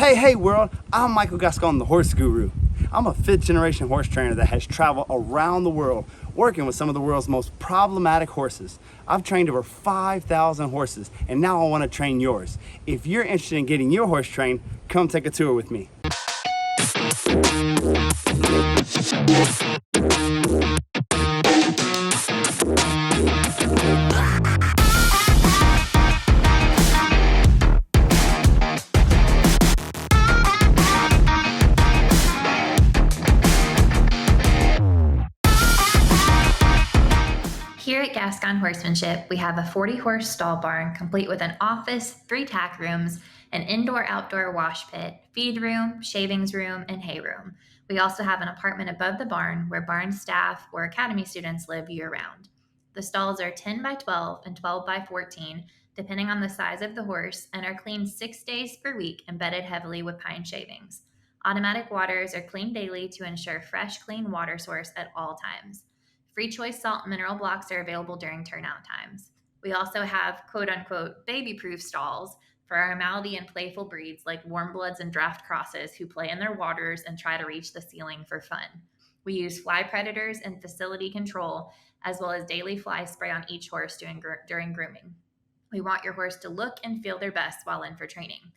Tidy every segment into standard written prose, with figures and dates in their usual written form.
Hey world, I'm Michael Gascon, the horse guru. I'm a 5th generation horse trainer that has traveled around the world working with some of the world's most problematic horses. I've trained over 5,000 horses and now I want to train yours. If you're interested in getting your horse trained, come take a tour with me. Here at Gascon Horsemanship, we have a 40-horse stall barn complete with an office, 3 tack rooms, an indoor-outdoor wash pit, feed room, shavings room, and hay room. We also have an apartment above the barn where barn staff or academy students live year-round. The stalls are 10 by 12 and 12 by 14, depending on the size of the horse, and are cleaned 6 days per week and bedded heavily with pine shavings. Automatic waters are cleaned daily to ensure fresh, clean water source at all times. Free choice salt and mineral blocks are available during turnout times. We also have quote-unquote baby-proof stalls for our mouthy and playful breeds like warm bloods and draft crosses who play in their waters and try to reach the ceiling for fun. We use fly predators and facility control, as well as daily fly spray on each horse during grooming. We want your horse to look and feel their best while in for training.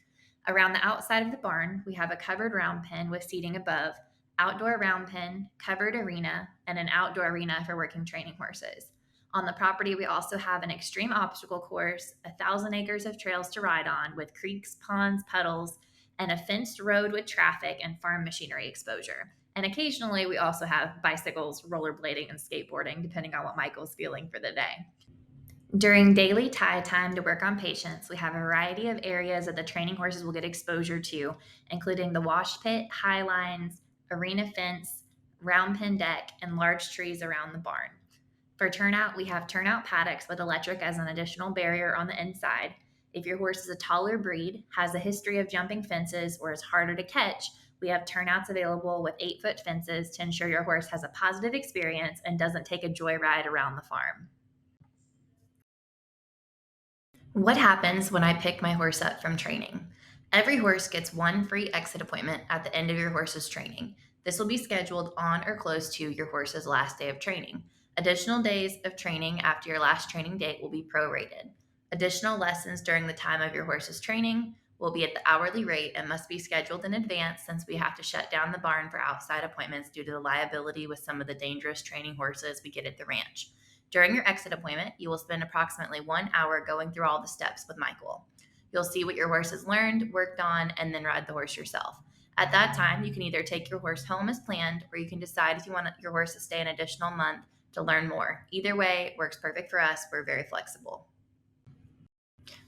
Around the outside of the barn, we have a covered round pen with seating above, outdoor round pen, covered arena, and an outdoor arena for working training horses. On the property, we also have an extreme obstacle course, 1,000 acres of trails to ride on with creeks, ponds, puddles, and a fenced road with traffic and farm machinery exposure. And occasionally, we also have bicycles, rollerblading, and skateboarding, depending on what Michael's feeling for the day. During daily tie time to work on patients, we have a variety of areas that the training horses will get exposure to, including the wash pit, high lines, arena fence, round pen deck, and large trees around the barn. For turnout, we have turnout paddocks with electric as an additional barrier on the inside. If your horse is a taller breed, has a history of jumping fences, or is harder to catch, we have turnouts available with 8-foot fences to ensure your horse has a positive experience and doesn't take a joyride around the farm. What happens when I pick my horse up from training? Every horse gets 1 free exit appointment at the end of your horse's training. This will be scheduled on or close to your horse's last day of training. Additional days of training after your last training date will be prorated. Additional lessons during the time of your horse's training will be at the hourly rate and must be scheduled in advance since we have to shut down the barn for outside appointments due to the liability with some of the dangerous training horses we get at the ranch. During your exit appointment, you will spend approximately 1 hour going through all the steps with Michael. You'll see what your horse has learned, worked on, and then ride the horse yourself. At that time, you can either take your horse home as planned, or you can decide if you want your horse to stay an additional month to learn more. Either way works perfect for us. We're very flexible.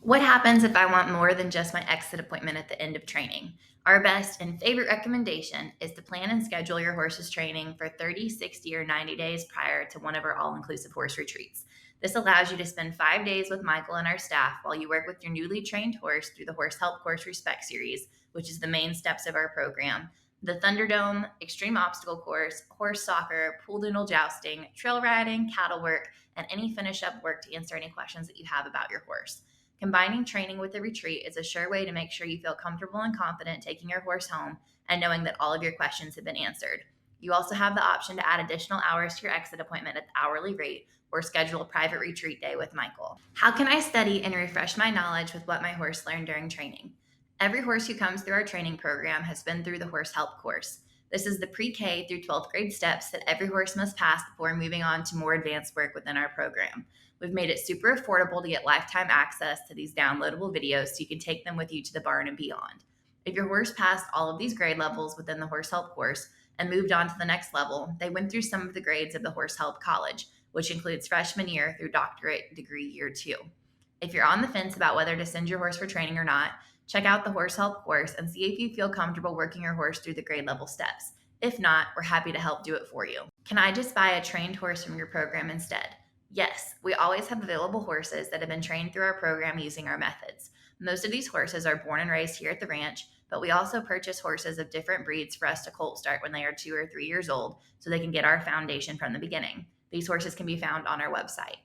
What happens if I want more than just my exit appointment at the end of training? Our best and favorite recommendation is to plan and schedule your horse's training for 30, 60, or 90 days prior to one of our all-inclusive horse retreats. This allows you to spend 5 days with Michael and our staff while you work with your newly trained horse through the Horse Help Course Respect Series, which is the main steps of our program, the Thunderdome, Extreme Obstacle Course, horse soccer, pool noodle jousting, trail riding, cattle work, and any finish-up work to answer any questions that you have about your horse. Combining training with a retreat is a sure way to make sure you feel comfortable and confident taking your horse home and knowing that all of your questions have been answered. You also have the option to add additional hours to your exit appointment at the hourly rate or schedule a private retreat day with Michael. How can I study and refresh my knowledge with what my horse learned during training? Every horse who comes through our training program has been through the Horse Help course. This is the pre-K through 12th grade steps that every horse must pass before moving on to more advanced work within our program. We've made it super affordable to get lifetime access to these downloadable videos so you can take them with you to the barn and beyond. If your horse passed all of these grade levels within the Horse Help course and moved on to the next level, they went through some of the grades of the Horse Help College, which includes freshman year through doctorate degree year 2. If you're on the fence about whether to send your horse for training or not, check out the Horse Help course and see if you feel comfortable working your horse through the grade level steps. If not, we're happy to help do it for you. Can I just buy a trained horse from your program instead? Yes, we always have available horses that have been trained through our program using our methods. Most of these horses are born and raised here at the ranch, but we also purchase horses of different breeds for us to colt start when they are 2 or 3 years old so they can get our foundation from the beginning. These horses can be found on our website.